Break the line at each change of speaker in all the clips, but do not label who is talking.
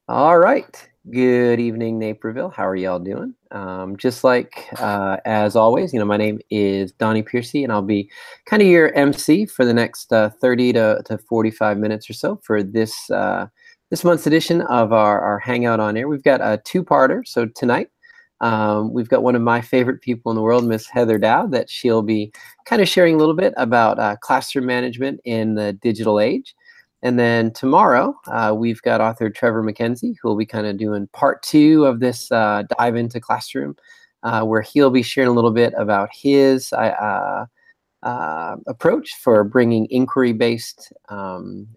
All right. Good evening, Naperville. How are y'all doing? Just like as always, my name is Donnie Piercy, and I'll be kind of your MC for the next 30 to 45 minutes or so for this month's edition of our Hangout on Air. We've got a two-parter. So tonight, we've got one of my favorite people in the world, Miss Heather Dowd, that she'll be kind of sharing a little bit about classroom management in the digital age. And then tomorrow, we've got author Trevor McKenzie, who will be kind of doing part two of this dive into classroom, where he'll be sharing a little bit about his approach for bringing inquiry-based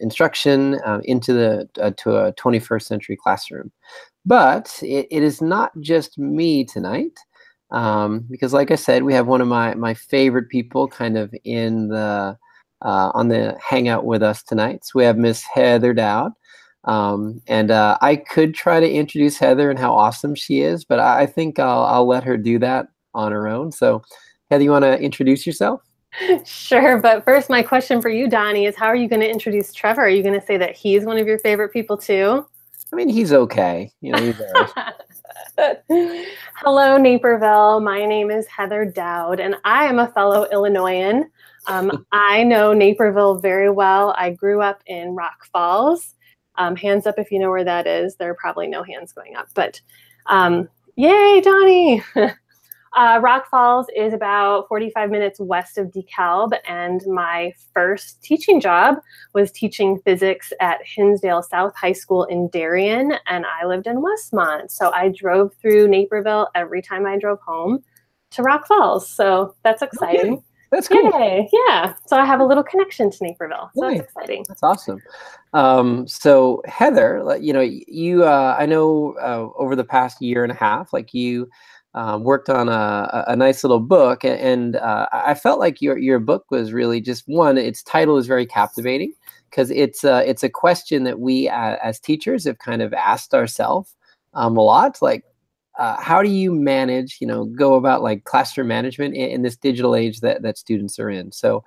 instruction into to a 21st century classroom. But it is not just me tonight, because like I said, we have one of my favorite people kind of in the on the hangout with us tonight. So we have Miss Heather Dowd. And I could try to introduce Heather and how awesome she is, but I think I'll let her do that on her own. So Heather, you want to introduce yourself?
Sure, but first my question for you, Donnie, is how are you going to introduce Trevor? Are you going to say that he's one of your favorite people too?
I mean, he's okay. He's all right.
Hello, Naperville. My name is Heather Dowd, and I am a fellow Illinoisan. I know Naperville very well. I grew up in Rock Falls. Hands up if you know where that is. There are probably no hands going up, but yay, Donnie! Rock Falls is about 45 minutes west of DeKalb, and my first teaching job was teaching physics at Hinsdale South High School in Darien, and I lived in Westmont. So I drove through Naperville every time I drove home to Rock Falls. So that's exciting.
Okay. That's cool.
Yay, yeah. So I have a little connection to Naperville. So
Nice.
that's exciting.
That's awesome. So Heather, you I know over the past year and a half, like you worked on a nice little book, and I felt like your book was really just one. Its title is very captivating because it's a question that we as teachers have kind of asked ourselves a lot, like. How do you manage, go about like classroom management in this digital age that students are in? So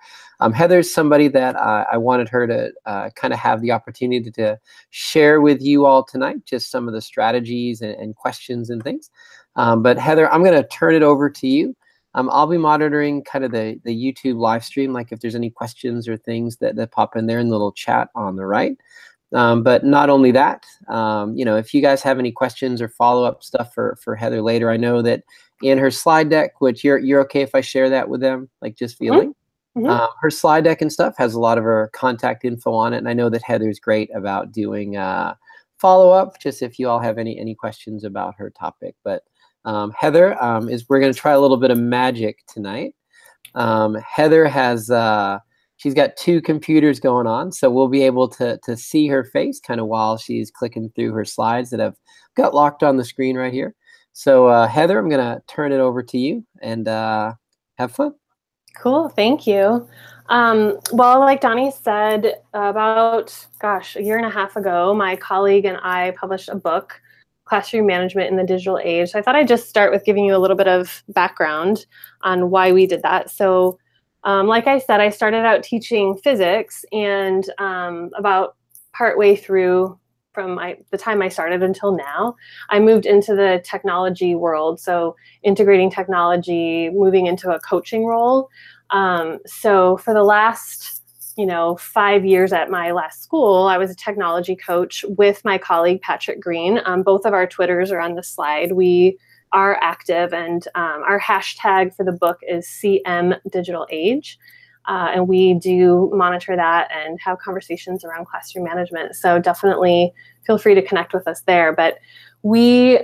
Heather's somebody that I wanted her to kind of have the opportunity to share with you all tonight, just some of the strategies and questions and things. But Heather, I'm going to turn it over to you. I'll be monitoring kind of the YouTube live stream, like if there's any questions or things that pop in there in the little chat on the right. But not only that, if you guys have any questions or follow-up stuff for Heather later, I know that in her slide deck, which you're okay if I share that with them, like just feeling, her slide deck and stuff has a lot of her contact info on it. And I know that Heather's great about doing follow-up, just if you all have any questions about her topic. But Heather, we're going to try a little bit of magic tonight. Heather has... she's got two computers going on, so we'll be able to see her face kind of while she's clicking through her slides that have got locked on the screen right here. So Heather, I'm going to turn it over to you and have fun.
Cool, thank you. Well, like Donnie said, about, a year and a half ago, my colleague and I published a book, Classroom Management in the Digital Age. So I thought I'd just start with giving you a little bit of background on why we did that. So like I said, I started out teaching physics, and about partway through from the time I started until now, I moved into the technology world. So integrating technology, moving into a coaching role. So for the last 5 years at my last school, I was a technology coach with my colleague, Patrick Green. Both of our Twitters are on the slide. We are active, and our hashtag for the book is CM Digital Age. And we do monitor that and have conversations around classroom management. So definitely feel free to connect with us there. But we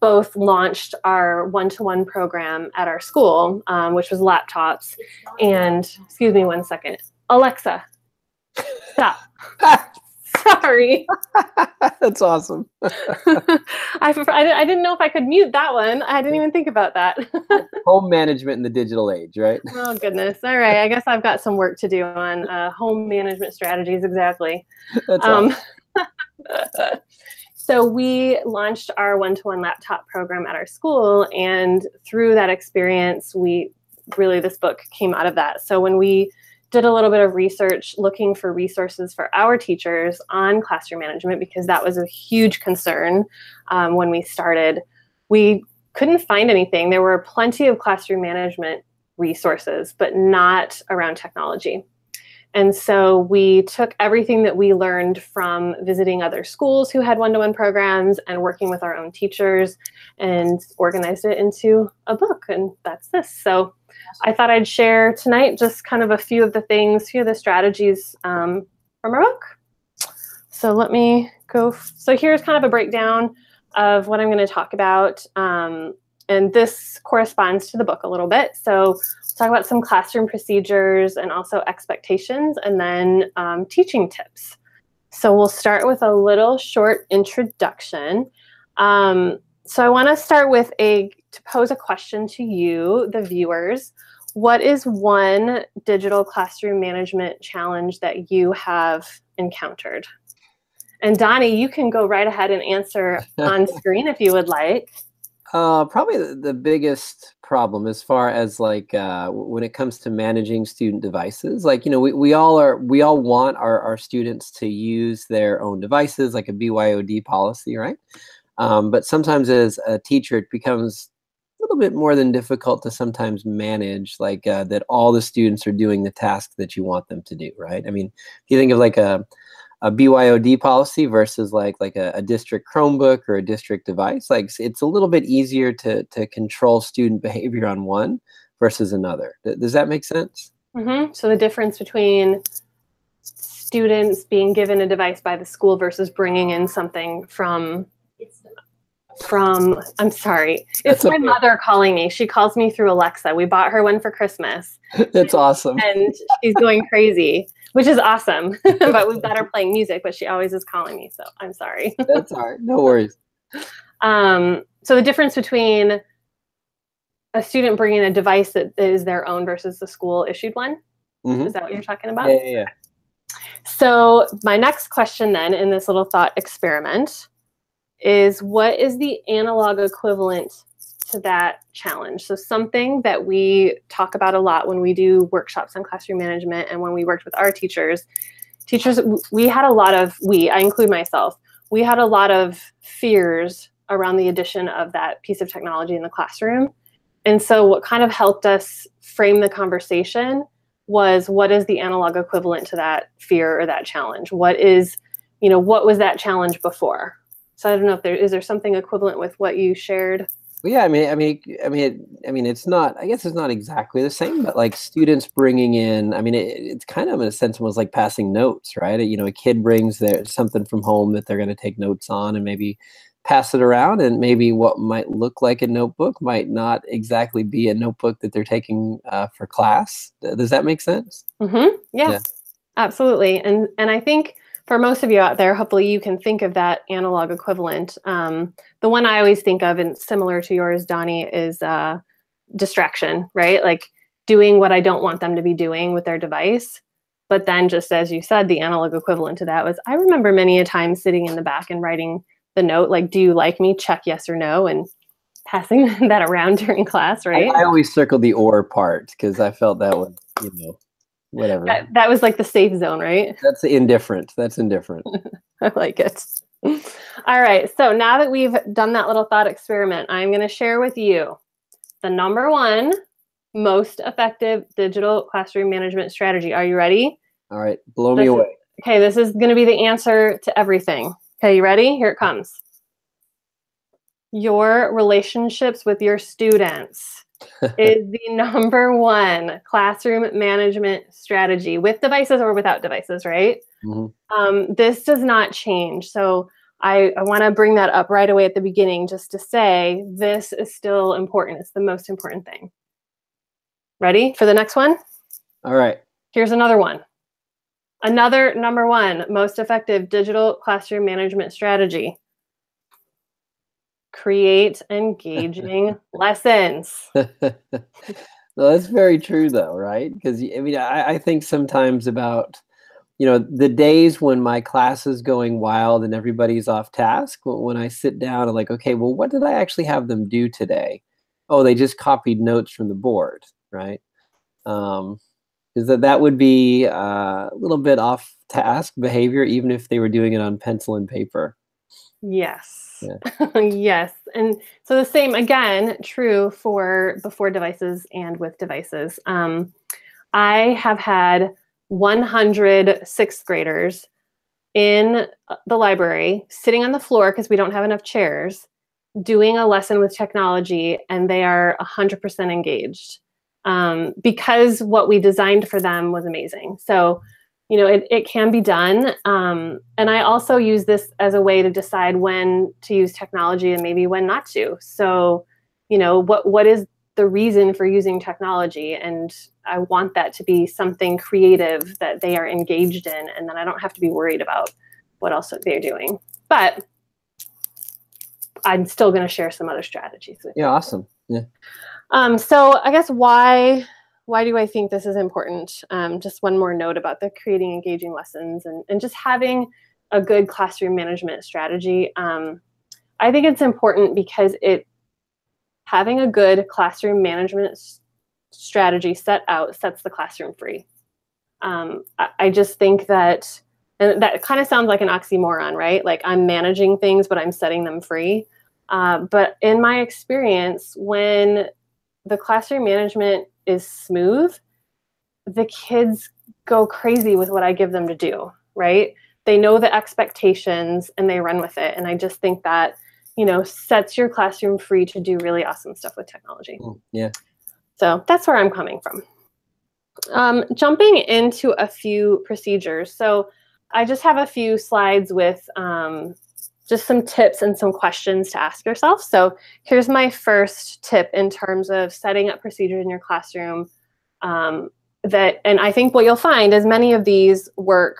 both launched our one-to-one program at our school, which was laptops. And excuse me one second. Alexa, stop. Sorry.
That's awesome.
I didn't know if I could mute that one. I didn't even think about that.
Home management in the digital age, right?
Oh, goodness. All right. I guess I've got some work to do on home management strategies. Exactly.
That's awesome.
So we launched our one-to-one laptop program at our school. And through that experience, this book came out of that. So when we did a little bit of research looking for resources for our teachers on classroom management, because that was a huge concern when we started. We couldn't find anything. There were plenty of classroom management resources, but not around technology. And so we took everything that we learned from visiting other schools who had one-to-one programs and working with our own teachers and organized it into a book. And that's this. So I thought I'd share tonight just kind of a few of the things, few of the strategies from our book. So let me go. So here's kind of a breakdown of what I'm going to talk about. And this corresponds to the book a little bit. So talk about some classroom procedures and also expectations, and then teaching tips. So we'll start with a little short introduction. So I want to start with to pose a question to you, the viewers. What is one digital classroom management challenge that you have encountered? And Donnie, you can go right ahead and answer on screen if you would like.
Probably the biggest problem as far as like when it comes to managing student devices, like, you know, we all want our students to use their own devices, like a BYOD policy, right? But sometimes as a teacher, it becomes a little bit more than difficult to sometimes manage, like that all the students are doing the task that you want them to do, right? I mean, if you think of like a BYOD policy versus like a district Chromebook or a district device, like it's a little bit easier to control student behavior on one versus another. Does that make sense?
Mm-hmm. So the difference between students being given a device by the school versus bringing in something from I'm sorry, it's my mother calling me. She calls me through Alexa. We bought her one for Christmas.
That's awesome.
And she's going crazy, which is awesome. But we've got her playing music, but she always is calling me, so I'm sorry.
That's all right. No worries.
So the difference between a student bringing a device that is their own versus the school issued one, is that what you're talking about?
Yeah.
So my next question then in this little thought experiment is, what is the analog equivalent to that challenge? So something that we talk about a lot when we do workshops on classroom management and when we worked with our teachers, we had a lot of, I include myself, we had a lot of fears around the addition of that piece of technology in the classroom. And so what kind of helped us frame the conversation was, what is the analog equivalent to that fear or that challenge? What was that challenge before? So I don't know if is there something equivalent with what you shared?
Well, yeah, I mean, it's not. I guess it's not exactly the same, but like students bringing in. I mean, it's kind of in a sense almost like passing notes, right? You know, a kid brings something from home that they're going to take notes on, and maybe pass it around, and maybe what might look like a notebook might not exactly be a notebook that they're taking for class. Does that make sense?
Mm-hmm. Yeah, absolutely. And I think, for most of you out there, hopefully you can think of that analog equivalent. The one I always think of, and similar to yours, Donnie, is distraction, right? Like doing what I don't want them to be doing with their device. But then, just as you said, the analog equivalent to that was, I remember many a time sitting in the back and writing the note, like, do you like me? Check yes or no, and passing that around during class, right?
I always circled the or part because I felt that was, whatever.
That was like the safe zone, right?
That's indifferent. That's indifferent.
I like it. All right. So now that we've done that little thought experiment, I'm going to share with you the number one most effective digital classroom management strategy. Are you ready?
All right. Blow me away.
Okay. This is going to be the answer to everything. Okay. You ready? Here it comes. Your relationships with your students is the number one classroom management strategy, with devices or without devices, right? Mm-hmm. This does not change. So I want to bring that up right away at the beginning, just to say this is still important. It's the most important thing. Ready for the next one?
All right.
Here's another one. Another number one most effective digital classroom management strategy. Create engaging lessons.
No, that's very true though, right? Because I mean, I think sometimes about, the days when my class is going wild and everybody's off task, when I sit down and like, okay, well, what did I actually have them do today? Oh, they just copied notes from the board, right? is that would be a little bit off task behavior, even if they were doing it on pencil and paper.
Yes.
Yeah.
Yes. And so the same, again, true for before devices and with devices. I have had 100 sixth graders in the library sitting on the floor because we don't have enough chairs doing a lesson with technology, and they are 100% engaged because what we designed for them was amazing. So, you know, it can be done. And I also use this as a way to decide when to use technology and maybe when not to. So, you know, what is the reason for using technology? And I want that to be something creative that they are engaged in, and then I don't have to be worried about what else they're doing. But I'm still going to share some other strategies with you.
Yeah, awesome. Yeah.
So I guess why do I think this is important? Just one more note about the creating engaging lessons and just having a good classroom management strategy. I think it's important because having a good classroom management strategy sets the classroom free. I just think that, and that kind of sounds like an oxymoron, right? Like I'm managing things, but I'm setting them free. But in my experience, when the classroom management is smooth, the kids go crazy with what I give them to do, right? They know the expectations and they run with it. And I just think that, you know, sets your classroom free to do really awesome stuff with technology.
Yeah.
So that's where I'm coming from. Jumping into a few procedures. So I just have a few slides with just some tips and some questions to ask yourself. So here's my first tip in terms of setting up procedures in your classroom. And I think what you'll find is many of these work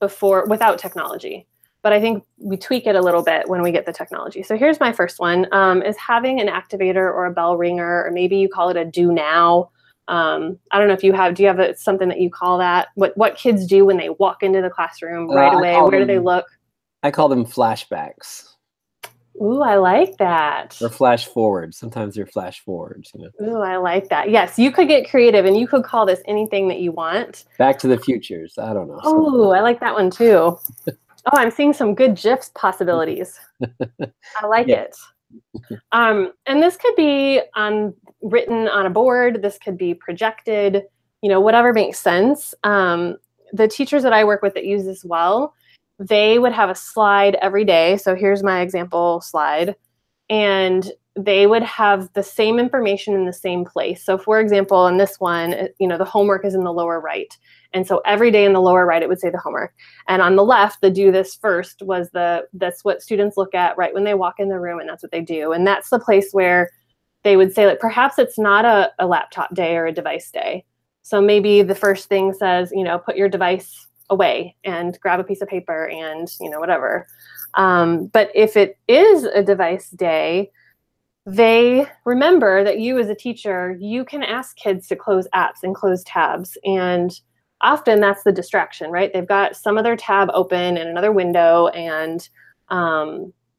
without technology, but I think we tweak it a little bit when we get the technology. So here's my first one, is having an activator or a bell ringer, or maybe you call it a do now. I don't know if do you have something that you call that? What kids do when they walk into the classroom right away? Where do they look?
I call them flashbacks.
Ooh, I like that.
Or flash forwards. Sometimes they're flash forwards. You know?
Ooh, I like that. Yes, you could get creative and you could call this anything that you want.
Back to the Futures. I don't know.
Oh, I like that one too. Oh, I'm seeing some good GIFs possibilities. I like it. And this could be written on a board. This could be projected, you know, whatever makes sense. The teachers that I work with that use this well, they would have a slide every day. So here's my example slide. And they would have the same information in the same place. So for example, in this one, you know, the homework is in the lower right. And so every day in the lower right, it would say the homework. And on the left, the do this first was that's what students look at right when they walk in the room, and that's what they do. And that's the place where they would say, like, perhaps it's not a laptop day or a device day. So maybe the first thing says, you know, put your device away and grab a piece of paper and, you know, whatever. But if it is a device day, they remember that you as a teacher, you can ask kids to close apps and close tabs. And often that's the distraction, right? They've got some other tab open in another window and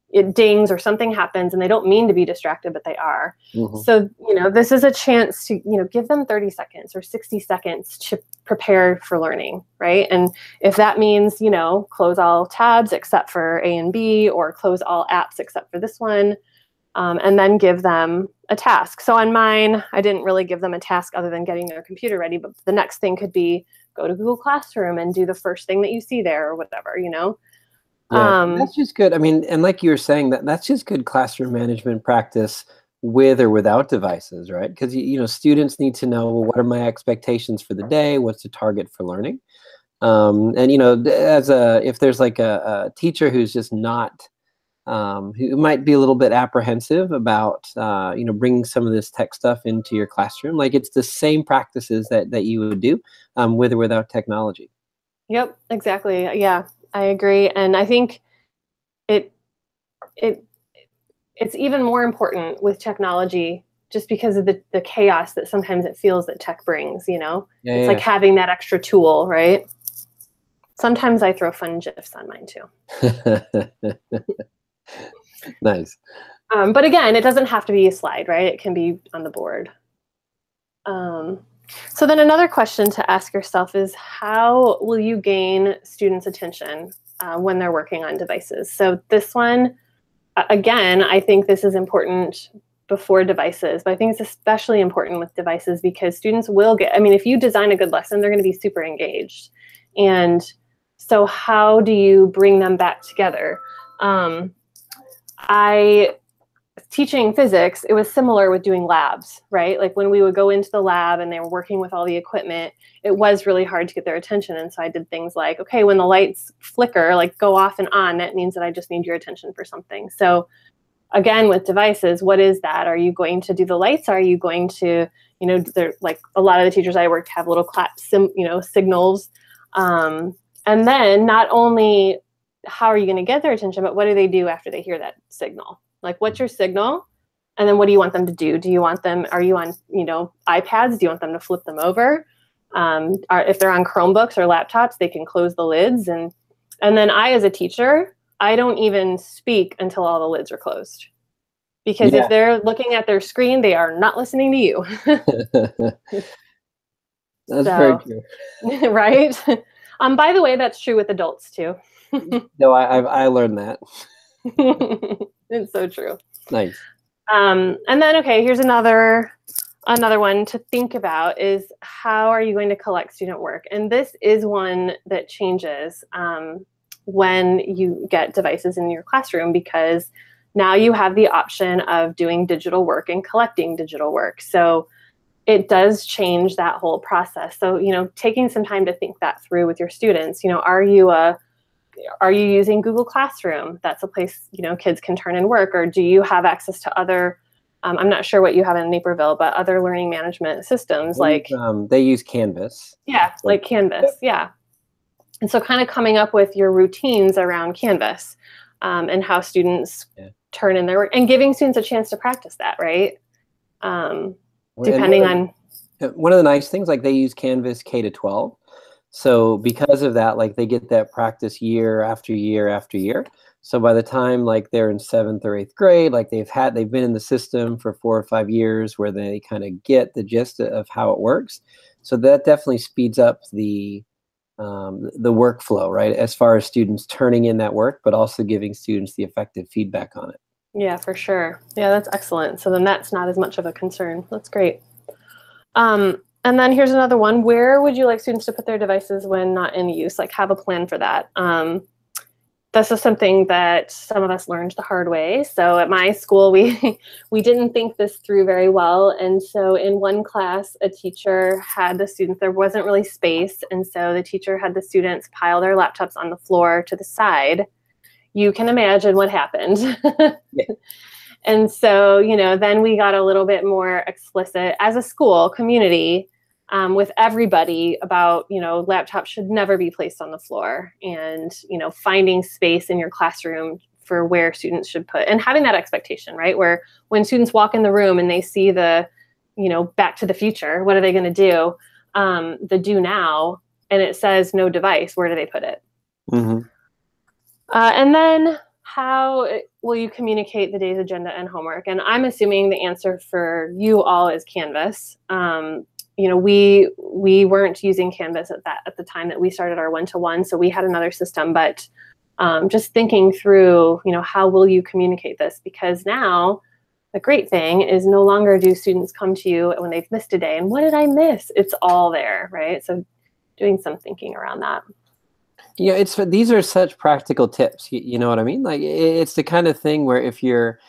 it dings or something happens and they don't mean to be distracted, but they are. Mm-hmm. So, you know, this is a chance to, you know, give them 30 seconds or 60 seconds to prepare for learning, right? And if that means, you know, close all tabs except for A and B, or close all apps except for this one, and then give them a task. So on mine, I didn't really give them a task other than getting their computer ready, but the next thing could be go to Google Classroom and do the first thing that you see there or whatever, you know?
Yeah, that's just good. I mean, and like you were saying, that's just good classroom management practice with or without devices, right? Because, you know, students need to know, well, what are my expectations for the day? What's the target for learning? And, you know, if there's like a teacher who's just not, who might be a little bit apprehensive about, you know, bringing some of this tech stuff into your classroom, like it's the same practices that you would do with or without technology.
Yep, exactly. Yeah, I agree. And I think it's even more important with technology just because of the chaos that sometimes it feels that tech brings, you know? Yeah, it's like having that extra tool, right? Sometimes I throw fun GIFs on mine too.
Nice.
But again, it doesn't have to be a slide, right? It can be on the board. So then another question to ask yourself is, how will you gain students' attention when they're working on devices? So this one, again, I think this is important before devices, but I think it's especially important with devices because students will get, I mean, if you design a good lesson, they're going to be super engaged. And so how do you bring them back together? Teaching physics, it was similar with doing labs, right? Like when we would go into the lab and they were working with all the equipment, it was really hard to get their attention. And so I did things like, okay, when the lights flicker, like go off and on, that means that I just need your attention for something. So again, with devices, what is that? Are you going to do the lights? Are you going to, they're like a lot of the teachers I worked have little clap, signals. And then not only how are you going to get their attention, but what do they do after they hear that signal? Like, what's your signal? And then what do you want them to do? Are you on, iPads? Do you want them to flip them over? If they're on Chromebooks or laptops, they can close the lids. And then I, as a teacher, I don't even speak until all the lids are closed. Because if they're looking at their screen, they are not listening to you.
That's very true.
Right? By the way, that's true with adults too.
No, I learned that.
It's so true.
Nice.
And then, okay, here's another one to think about is, how are you going to collect student work? And this is one that changes when you get devices in your classroom, because now you have the option of doing digital work and collecting digital work. So it does change that whole process. So, taking some time to think that through with your students, are you using Google Classroom? That's a place, kids can turn in work, or do you have access to other, I'm not sure what you have in Naperville, but other learning management systems like.
They use Canvas.
Yeah, like Canvas, yeah. And so kind of coming up with your routines around Canvas and how students turn in their work and giving students a chance to practice that, right? Depending on.
One of the nice things, like they use Canvas K-12. So because of that, like they get that practice year after year after year. So by the time like they're in 7th or 8th grade, like they've been in the system for 4 or 5 years where they kind of get the gist of how it works. So that definitely speeds up the workflow, right? As far as students turning in that work, but also giving students the effective feedback on it.
Yeah, for sure. Yeah, that's excellent. So then that's not as much of a concern. That's great. And then here's another one. Where would you like students to put their devices when not in use? Like, have a plan for that. This is something that some of us learned the hard way. So at my school, we didn't think this through very well. And so in one class, a teacher had the students, there wasn't really space. And so the teacher had the students pile their laptops on the floor to the side. You can imagine what happened.
Yeah.
And so, then we got a little bit more explicit as a school community with everybody about, laptops should never be placed on the floor, and, finding space in your classroom for where students should put, and having that expectation, right? Where when students walk in the room and they see the, Back to the Future, what are they going to do? The do now, and it says no device, where do they put it?
Mm-hmm.
And then how will you communicate the day's agenda and homework? And I'm assuming the answer for you all is Canvas. We weren't using Canvas at the time that we started our one-to-one, so we had another system. But just thinking through, how will you communicate this? Because now the great thing is no longer do students come to you when they've missed a day and what did I miss? It's all there, right? So doing some thinking around that.
Yeah, these are such practical tips. You know what I mean? Like it's the kind of thing where if you're,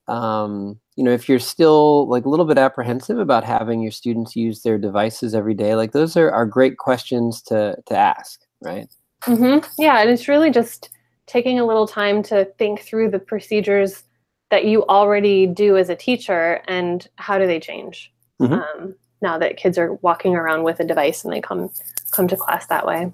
if you're still like a little bit apprehensive about having your students use their devices every day, like those are great questions to ask, right?
Mm-hmm. Yeah, and it's really just taking a little time to think through the procedures that you already do as a teacher and how do they change now that kids are walking around with a device and they come to class that way.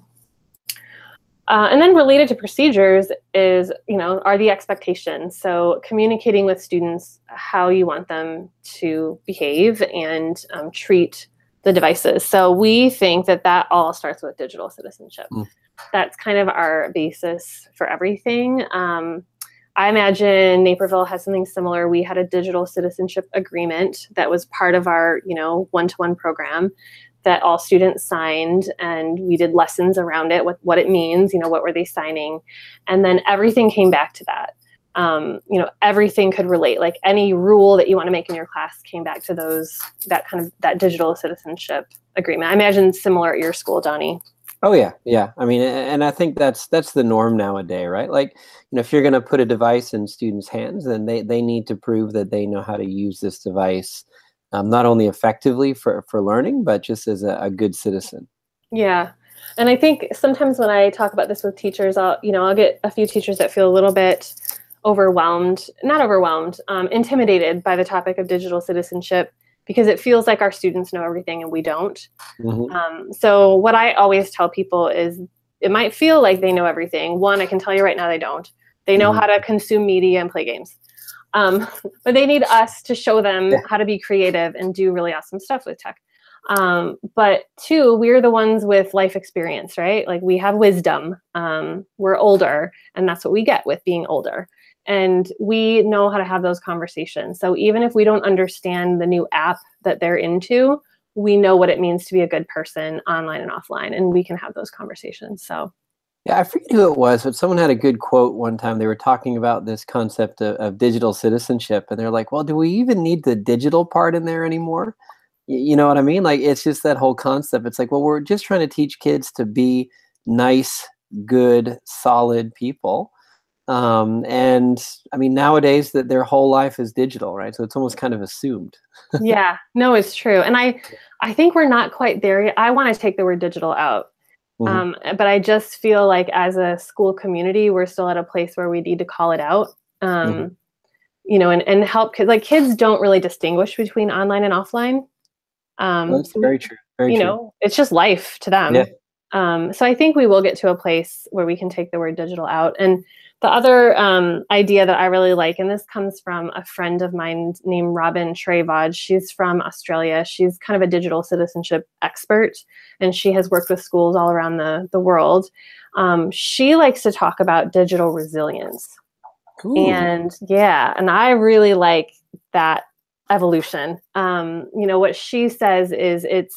And then related to procedures is, are the expectations. So communicating with students how you want them to behave and treat the devices. So we think that all starts with digital citizenship. That's kind of our basis for everything. I imagine Naperville has something similar. We had a digital citizenship agreement that was part of our, one-to-one program that all students signed, and we did lessons around it, what it means, what were they signing? And then everything came back to that. Everything could relate, like any rule that you want to make in your class came back to that digital citizenship agreement. I imagine similar at your school, Donnie.
Oh yeah, yeah. I mean, and I think that's the norm nowadays, right? Like, if you're going to put a device in students' hands, then they need to prove that they know how to use this device, not only effectively for learning, but just as a good citizen.
Yeah. And I think sometimes when I talk about this with teachers, I'll get a few teachers that feel a little bit intimidated by the topic of digital citizenship, because it feels like our students know everything and we don't.
Mm-hmm.
So what I always tell people is, it might feel like they know everything. One, I can tell you right now, they don't. They know how to consume media and play games. But they need us to show them how to be creative and do really awesome stuff with tech. But two, we're the ones with life experience, right? Like, we have wisdom. We're older, and that's what we get with being older. And we know how to have those conversations. So even if we don't understand the new app that they're into, we know what it means to be a good person online and offline, and we can have those conversations. So
yeah, I forget who it was, but someone had a good quote one time. They were talking about this concept of digital citizenship, and they're like, well, do we even need the digital part in there anymore? You know what I mean? Like, it's just that whole concept. It's like, well, we're just trying to teach kids to be nice, good, solid people. And I mean, nowadays that their whole life is digital, right? So it's almost kind of assumed.
Yeah, no, it's true. And I think we're not quite there yet. I want to take the word digital out. But I just feel like as a school community, we're still at a place where we need to call it out, and help kids. Like, kids don't really distinguish between online and offline.
That's very true. Very true.
It's just life to them.
Yeah.
So I think we will get to a place where we can take the word digital out. And the other idea that I really like, and this comes from a friend of mine named Robin Trevod. She's from Australia. She's kind of a digital citizenship expert, and she has worked with schools all around the world. She likes to talk about digital resilience.
Ooh.
And I really like that evolution. What she says is it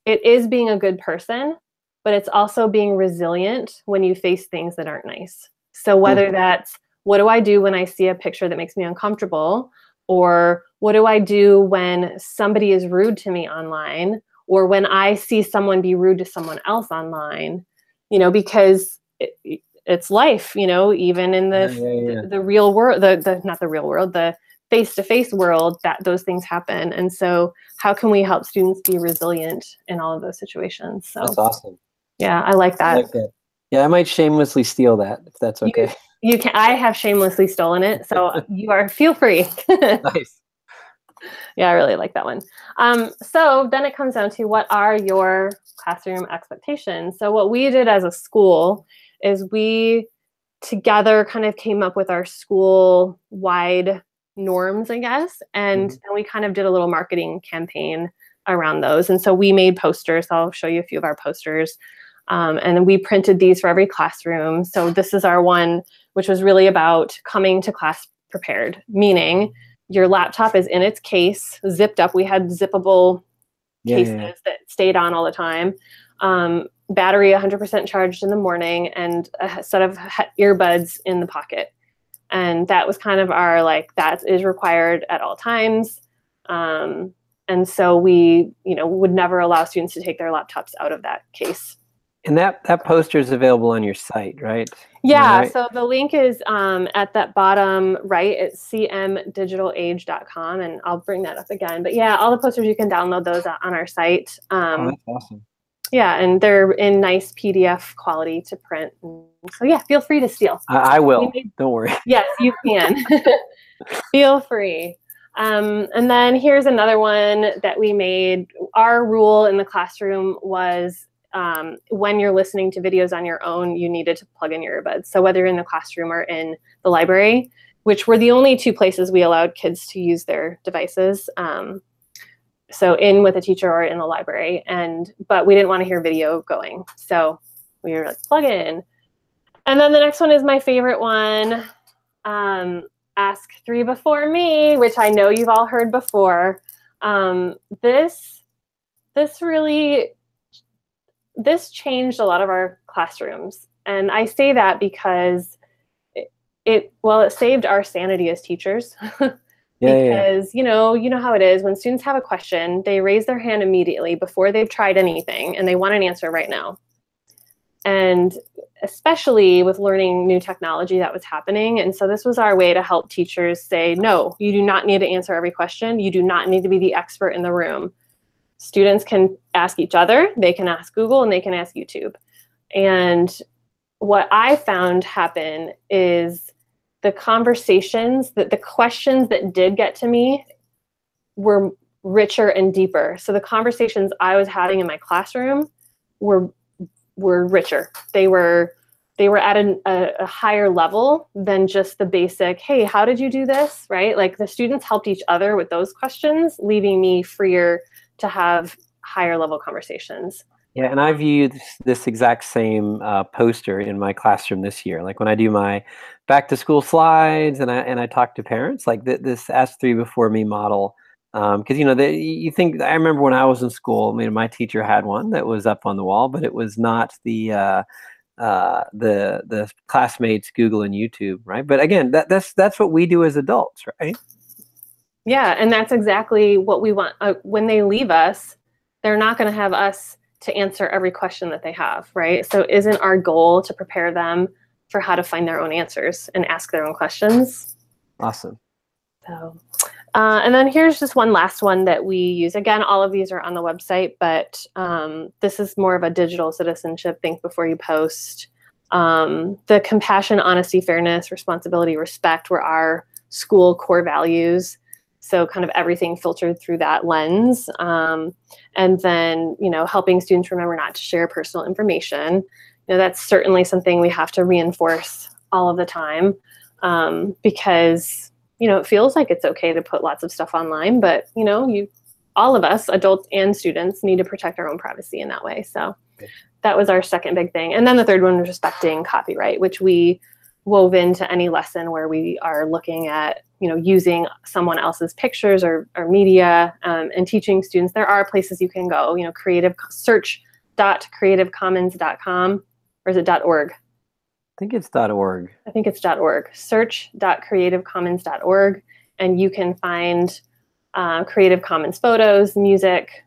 is being a good person, but it's also being resilient when you face things that aren't nice. So whether that's, what do I do when I see a picture that makes me uncomfortable? Or what do I do when somebody is rude to me online? Or when I see someone be rude to someone else online? Because it's life, even in the real world, not the real world, the face-to-face world, that those things happen. And so how can we help students be resilient in all of those situations? So
that's awesome.
Yeah, I like that.
Yeah, I might shamelessly steal that, if that's okay.
You can. I have shamelessly stolen it, so feel free.
Nice.
Yeah, I really like that one. So then it comes down to, what are your classroom expectations? So what we did as a school is we together kind of came up with our school-wide norms, I guess, and then we kind of did a little marketing campaign around those. And so we made posters. I'll show you a few of our posters. And then we printed these for every classroom. So this is our one, which was really about coming to class prepared, meaning your laptop is in its case, zipped up. We had zippable cases that stayed on all the time. Battery 100% charged in the morning, and a set of earbuds in the pocket. And that was kind of our, that is required at all times. And so we, would never allow students to take their laptops out of that case.
And that poster is available on your site, right?
Yeah, right? So the link is at that bottom right at cmdigitalage.com, and I'll bring that up again. But yeah, all the posters, you can download those on our site.
Oh, that's awesome.
Yeah, and they're in nice PDF quality to print. So yeah, feel free to steal.
I will. Don't worry.
Yes, you can. Feel free. And then here's another one that we made. Our rule in the classroom was, when you're listening to videos on your own, you needed to plug in your earbuds. So whether you're in the classroom or in the library, which were the only two places we allowed kids to use their devices. So in with a teacher or in the library, but we didn't want to hear video going. So we were like, plug in. And then the next one is my favorite one. Ask three before me, which I know you've all heard before. This changed a lot of our classrooms. And I say that because it saved our sanity as teachers. Because you know how it is when students have a question, they raise their hand immediately before they've tried anything and they want an answer right now. And especially with learning new technology that was happening. And so this was our way to help teachers say, no, you do not need to answer every question. You do not need to be the expert in the room. Students can ask each other, they can ask Google, and they can ask YouTube. And what I found happen is the conversations, that the questions that did get to me were richer and deeper. So the conversations I was having in my classroom were richer. They were at a higher level than just the basic, hey, how did you do this, right? Like the students helped each other with those questions, leaving me freer to have higher level conversations.
Yeah, and I've used this exact same poster in my classroom this year. Like when I do my back to school slides and I talk to parents, like this Ask Three Before Me model. Because you think, I remember when I was in school, I mean, my teacher had one that was up on the wall, but it was not the classmates Google and YouTube, right? But again, that's what we do as adults, right?
Yeah, and that's exactly what we want. When they leave us, they're not going to have us to answer every question that they have, right? So isn't our goal to prepare them for how to find their own answers and ask their own questions?
Awesome.
So, and then here's just one last one that we use. Again, all of these are on the website, but this is more of a digital citizenship, think before you post. The compassion, honesty, fairness, responsibility, respect were our school core values. So kind of everything filtered through that lens. And then, helping students remember not to share personal information. That's certainly something we have to reinforce all of the time because, it feels like it's okay to put lots of stuff online, but, all of us, adults and students, need to protect our own privacy in that way. So that was our second big thing. And then the third one was respecting copyright, which we wove into any lesson where we are looking at, using someone else's pictures or media and teaching students. There are places you can go, search.creativecommons.com, or is it .org?
I think it's .org.
I think it's .org. Search.creativecommons.org, and you can find Creative Commons photos, music,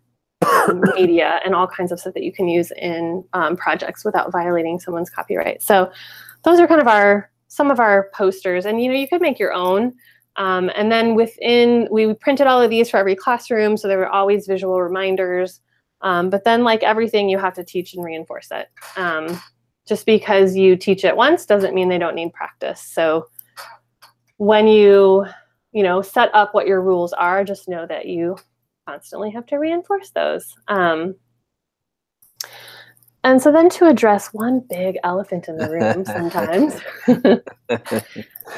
media, and all kinds of stuff that you can use in projects without violating someone's copyright. So those are kind of some of our posters, and you could make your own. And then we printed all of these for every classroom, so there were always visual reminders. But then, like everything, you have to teach and reinforce it. Just because you teach it once doesn't mean they don't need practice. So when you set up what your rules are, just know that you constantly have to reinforce those. And so then to address one big elephant in the room sometimes,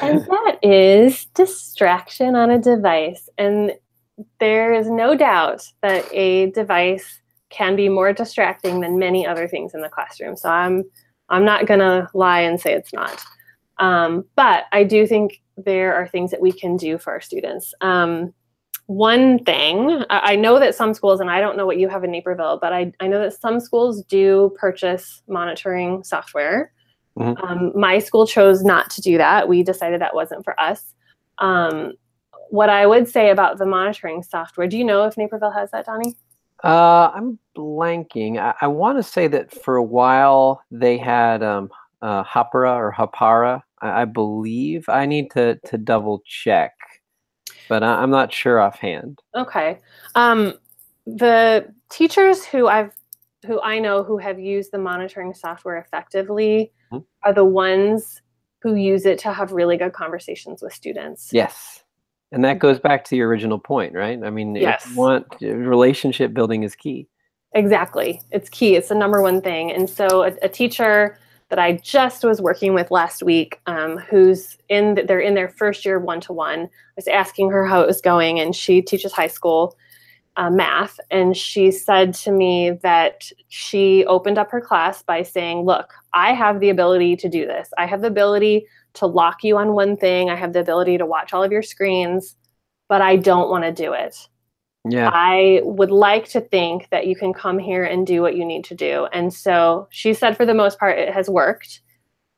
and that is distraction on a device. And there is no doubt that a device can be more distracting than many other things in the classroom. So I'm not going to lie and say it's not. But I do think there are things that we can do for our students. One thing, I know that some schools, and I don't know what you have in Naperville, but I know that some schools do purchase monitoring software. Mm-hmm. My school chose not to do that. We decided that wasn't for us. What I would say about the monitoring software, do you know if Naperville has that, Donnie?
I'm blanking. I want to say that for a while they had Hapara or Hapara, I believe. I need to double check. But I'm not sure offhand.
Okay. The teachers who I know who have used the monitoring software effectively are the ones who use it to have really good conversations with students.
Yes. And that goes back to your original point, right? I mean,
yes.
Relationship building is key.
Exactly. It's key. It's the number one thing. And so a teacher that I just was working with last week, who's they're in their first year one-to-one, I was asking her how it was going, and she teaches high school. math. And she said to me that she opened up her class by saying, look, I have the ability to do this. I have the ability to lock you on one thing. I have the ability to watch all of your screens, but I don't want to do it.
Yeah.
I would like to think that you can come here and do what you need to do. And so she said, for the most part, it has worked.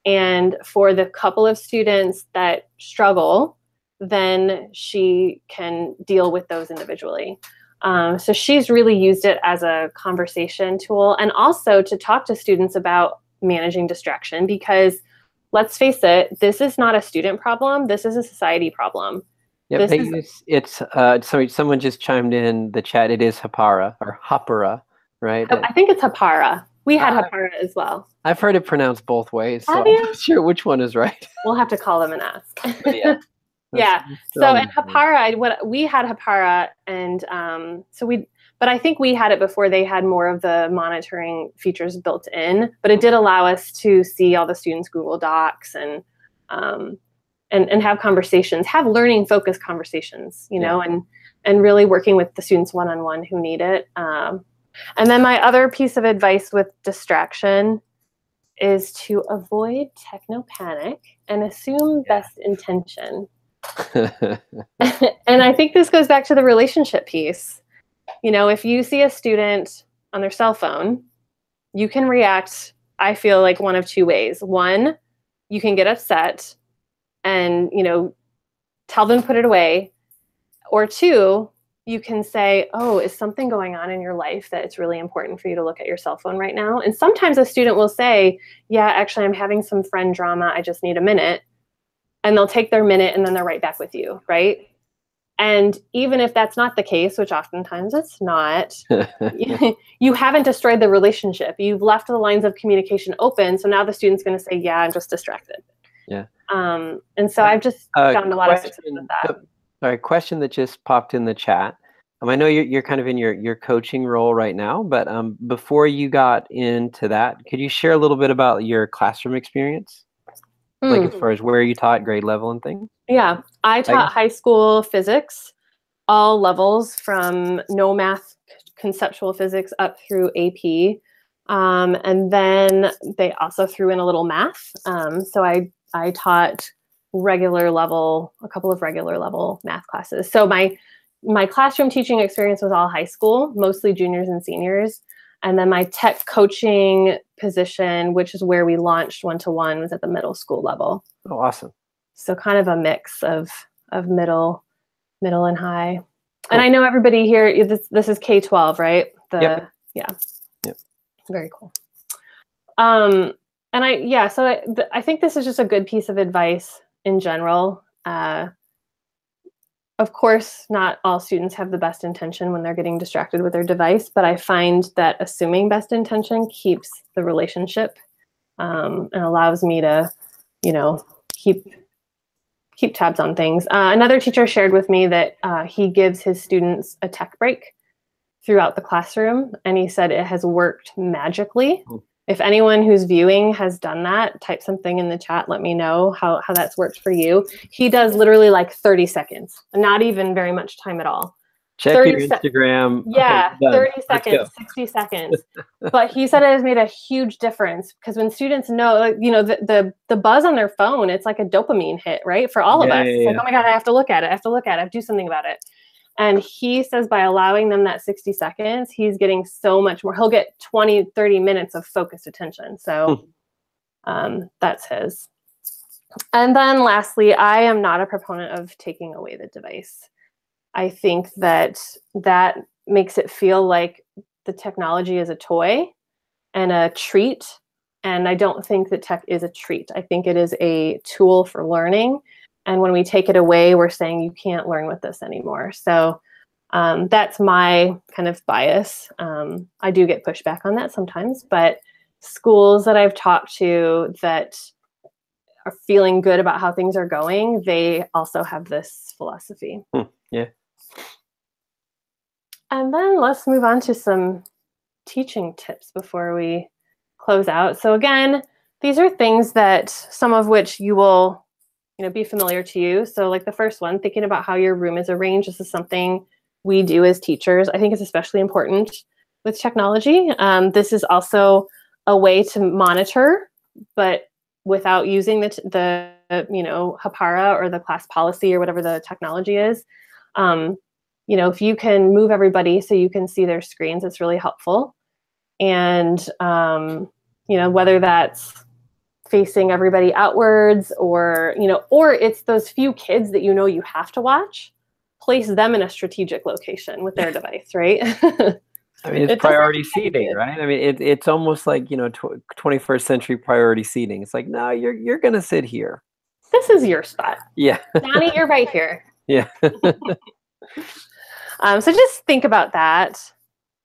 And for the couple of students that struggle, then she can deal with those individually. So she's really used it as a conversation tool, and also to talk to students about managing distraction, because let's face it, this is not a student problem. This is a society problem.
Yep, sorry, someone just chimed in the chat. It is Hapara or Hapara, right?
I think it's Hapara. We had Hapara as well.
I've heard it pronounced both ways, so
Have
I'm
you?
not sure which one is right.
We'll have to call them and ask.
Yeah.
Yeah. So in Hapara, we had Hapara, and but I think we had it before they had more of the monitoring features built in. But it did allow us to see all the students' Google Docs and have conversations, have learning focused conversations, you know, and really working with the students one-on-one who need it. And then my other piece of advice with distraction is to avoid techno-panic and assume best intention. And I think this goes back to the relationship piece. You know, if you see a student on their cell phone, you can react, I feel like, one of two ways. One, you can get upset and, you know, tell them to put it away. Or two, you can say, oh, is something going on in your life that it's really important for you to look at your cell phone right now? And sometimes a student will say, yeah, actually, I'm having some friend drama. I just need a minute. And they'll take their minute and then they're right back with you, right? And even if that's not the case, which oftentimes it's not, you haven't destroyed the relationship. You've left the lines of communication open. So now the student's going to say, yeah, I'm just distracted.
Yeah.
And so I've just found a lot of success with that.
Sorry, question that just popped in the chat. I know you're kind of in your coaching role right now, but before you got into that, could you share a little bit about your classroom experience? Like as far as where you taught, grade level and things?
Yeah, I taught high school physics, all levels from no math, conceptual physics up through AP. And then they also threw in a little math. So I taught a couple of regular level math classes. So my classroom teaching experience was all high school, mostly juniors and seniors. And then my tech coaching position, which is where we launched one-to-one, was at the middle school level.
Oh, awesome.
So kind of a mix of middle and high. Cool. And I know everybody here, this is K-12, right?
Yep.
Yeah.
Yep.
Very cool. So I think this is just a good piece of advice in general. Of course, not all students have the best intention when they're getting distracted with their device, but I find that assuming best intention keeps the relationship and allows me to, you know, keep tabs on things. Another teacher shared with me that he gives his students a tech break throughout the classroom, and he said it has worked magically. If anyone who's viewing has done that, type something in the chat. Let me know how that's worked for you. He does literally like 30 seconds, not even very much time at all.
Check your Instagram.
Yeah, okay, 30 seconds, 60 seconds. But he said it has made a huge difference because when students know, you know, the buzz on their phone, it's like a dopamine hit, right? For all of us. It's like, oh my God, I have to look at it. I have to look at it. I have to do something about it. And he says by allowing them that 60 seconds, he's getting so much more. He'll get 20, 30 minutes of focused attention. So that's his. And then lastly, I am not a proponent of taking away the device. I think that makes it feel like the technology is a toy and a treat. And I don't think that tech is a treat. I think it is a tool for learning. And when we take it away, we're saying you can't learn with this anymore. So that's my kind of bias. I do get pushback on that sometimes, but schools that I've talked to that are feeling good about how things are going, they also have this philosophy.
Yeah.
And then let's move on to some teaching tips before we close out. So again, these are things that some of which you will be familiar to you. So like the first one, thinking about how your room is arranged. This is something we do as teachers. I think it's especially important with technology. This is also a way to monitor, but without using the HAPARA or the class policy or whatever the technology is. If you can move everybody so you can see their screens, it's really helpful. And, whether that's facing everybody outwards or it's those few kids that you have to watch, place them in a strategic location with their device, right?
I mean, it's priority seating, right? I mean, it's almost like, 21st century priority seating. It's like, no, you're going to sit here.
This is your spot.
Yeah.
Donnie, you're right here.
Yeah.
So just think about that.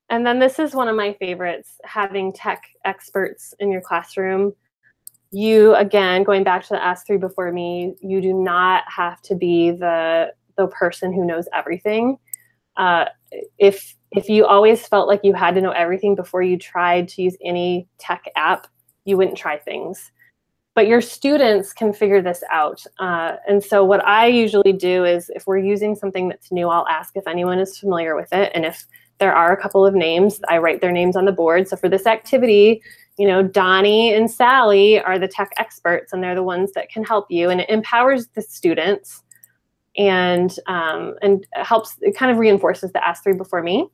And then this is one of my favorites, having tech experts in your classroom. You, again, going back to the Ask Three Before Me, you do not have to be the person who knows everything. If you always felt like you had to know everything before you tried to use any tech app, you wouldn't try things. But your students can figure this out. And so what I usually do is, if we're using something that's new, I'll ask if anyone is familiar with it. And if there are a couple of names, I write their names on the board. So for this activity, Donnie and Sally are the tech experts, and they're the ones that can help you. And it empowers the students and helps, it kind of reinforces the Ask Three Before Me.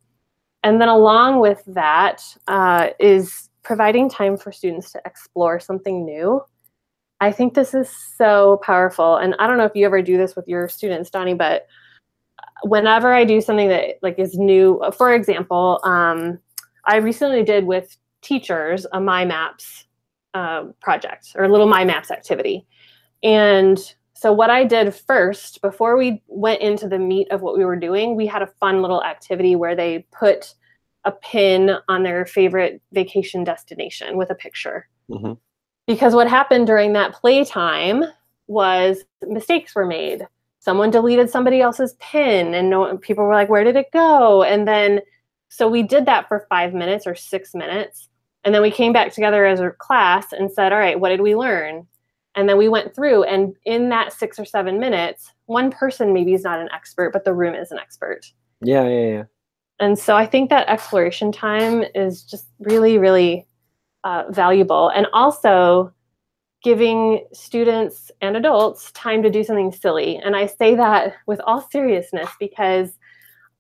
And then along with that is providing time for students to explore something new. I think this is so powerful. And I don't know if you ever do this with your students, Donnie, but whenever I do something that is new, for example, I recently did with teachers a My Maps project, or a little My Maps activity. And so what I did first, before we went into the meat of what we were doing, we had a fun little activity where they put a pin on their favorite vacation destination with a picture. Mm-hmm. Because what happened during that playtime was mistakes were made. Someone deleted somebody else's pin, and people were like, where did it go? And then, so we did that for 5 minutes or 6 minutes. And then we came back together as a class and said, all right, what did we learn? And then we went through, and in that 6 or 7 minutes, one person maybe is not an expert, but the room is an expert.
Yeah.
And so I think that exploration time is just really, really valuable. And also giving students and adults time to do something silly. And I say that with all seriousness because,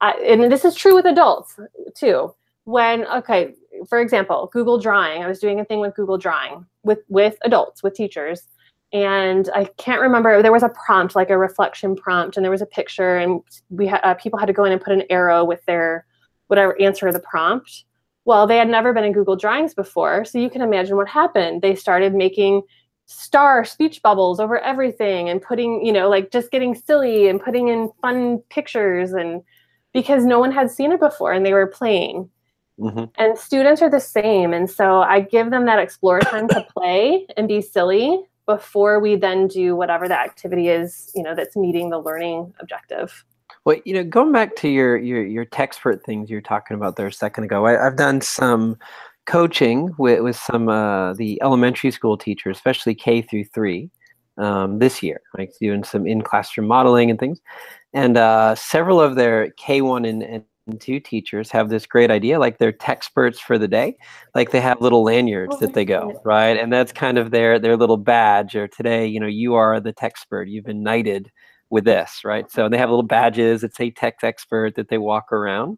and this is true with adults too. For example, Google Drawing. I was doing a thing with Google Drawing with adults, with teachers. And I can't remember, there was a prompt, like a reflection prompt, and there was a picture, and people had to go in and put an arrow with their whatever answer to the prompt. Well, they had never been in Google Drawings before, so you can imagine what happened. They started making star speech bubbles over everything and putting, just getting silly and putting in fun pictures, and because no one had seen it before and they were playing. Mm-hmm. And students are the same. And so I give them that explore time to play and be silly before we then do whatever the activity is, that's meeting the learning objective.
Well, going back to your Techspert things you were talking about there a second ago, I've done some coaching with some the elementary school teachers, especially K through 3, this year, like doing some in-classroom modeling and things. And several of their K1 and 2 teachers have this great idea, like they're Techsperts for the day. Like they have little lanyards that they go, right? And that's kind of their little badge, or today, you are the Techspert. You've been knighted with this, right? So they have little badges that say Tech Expert that they walk around.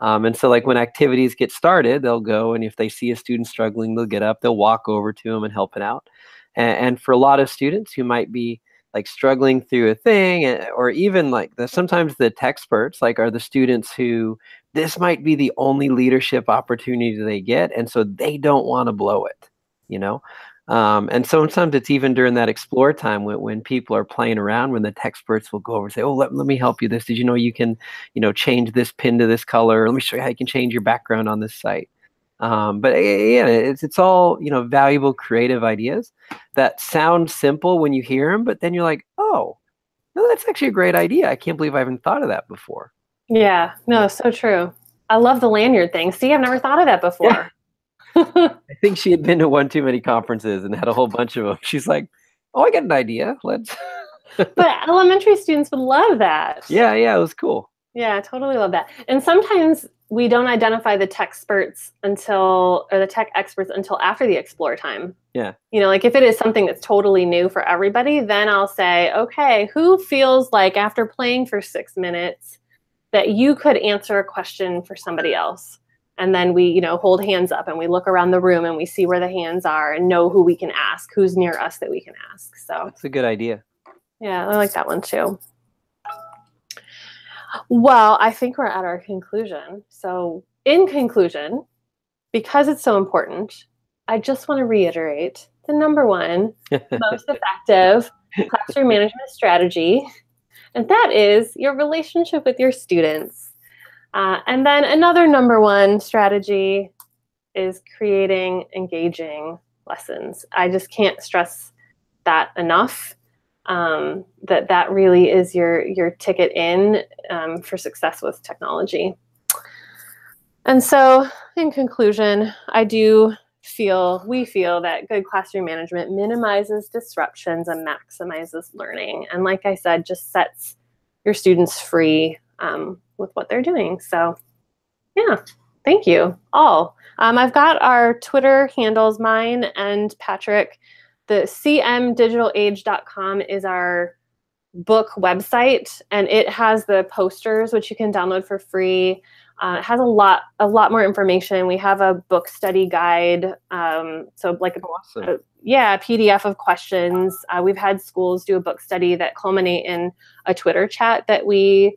And so like when activities get started, they'll go, and if they see a student struggling, they'll get up, they'll walk over to them and help it out. And for a lot of students who might be like struggling through a thing, or even like sometimes the Techsperts like are the students who this might be the only leadership opportunity they get, and so they don't want to blow it, and sometimes it's even during that explore time when people are playing around, when the Techsperts will go over and say, oh, let me help you this. Did you know you can, change this pin to this color? Let me show you how you can change your background on this site. But yeah, it's all, valuable, creative ideas that sound simple when you hear them, but then you're like, oh, no, that's actually a great idea. I can't believe I haven't thought of that before.
Yeah, no, so true. I love the lanyard thing. See, I've never thought of that before.
Yeah. I think she had been to one too many conferences and had a whole bunch of them. She's like, oh, I got an idea. Let's.
But elementary students would love that.
Yeah, it was cool.
Yeah, totally love that. And sometimes we don't identify the tech experts until after the explore time.
Yeah.
You know, like if it is something that's totally new for everybody, then I'll say, okay, who feels like after playing for 6 minutes that you could answer a question for somebody else? And then we, you know, hold hands up and we look around the room and we see where the hands are and know who we can ask, who's near us that we can ask. So
that's a good idea.
Yeah, I like that one too. Well, I think we're at our conclusion. So in conclusion, because it's so important, I just want to reiterate the number one most effective classroom management strategy, and that is your relationship with your students. And then another number one strategy is creating engaging lessons. I just can't stress that enough. That really is your ticket in for success with technology. And so, in conclusion, we feel that good classroom management minimizes disruptions and maximizes learning. And like I said, just sets your students free with what they're doing. So, yeah, thank you all. I've got our Twitter handles, mine and Patrick. The cmdigitalage.com is our book website, and it has the posters, which you can download for free. It has a lot more information. We have a book study guide. So like
awesome.
a PDF of questions. We've had schools do a book study that culminate in a Twitter chat that we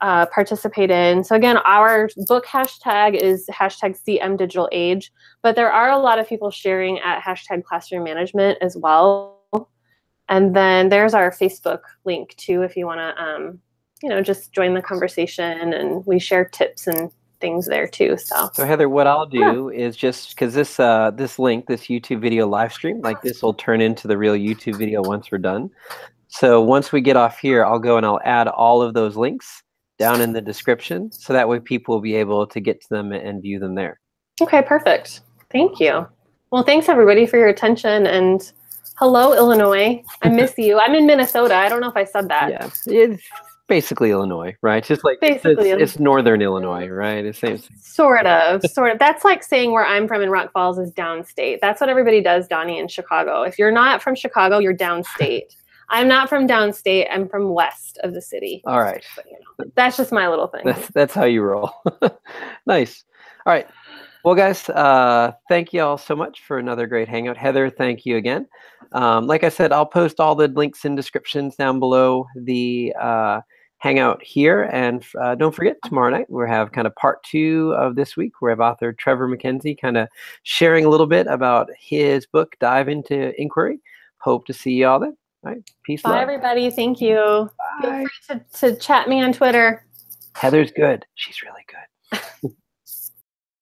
participate in. So again, our book hashtag is #CMDigitalAge, but there are a lot of people sharing at #classroom_management as well. And then there's our Facebook link too, if you want to, just join the conversation, and we share tips and things there too. So
Heather, what I'll do is just because this link, this YouTube video live stream, like this will turn into the real YouTube video once we're done. So once we get off here, I'll go and I'll add all of those links down in the description, so that way people will be able to get to them and view them there.
Okay, perfect. Thank you. Well, thanks everybody for your attention, and hello, Illinois. I miss you. I'm in Minnesota. I don't know if I said that.
Yeah, it's basically Illinois, right? Just like it's northern Illinois, right? It's same.
Sort of. That's like saying where I'm from in Rock Falls is downstate. That's what everybody does, Donnie, in Chicago. If you're not from Chicago, you're downstate. I'm not from downstate. I'm from west of the city.
All right.
But, that's just my little thing.
That's how you roll. Nice. All right. Well, guys, thank you all so much for another great hangout. Heather, thank you again. Like I said, I'll post all the links and descriptions down below the hangout here. And don't forget, tomorrow night, we'll have kind of part 2 of this week. We have author Trevor McKenzie kind of sharing a little bit about his book, Dive into Inquiry. Hope to see you all then. All right. Peace.
Bye,
love.
everybody. Thank you.
Bye.
Feel free to chat me on Twitter.
Heather's good. She's really good.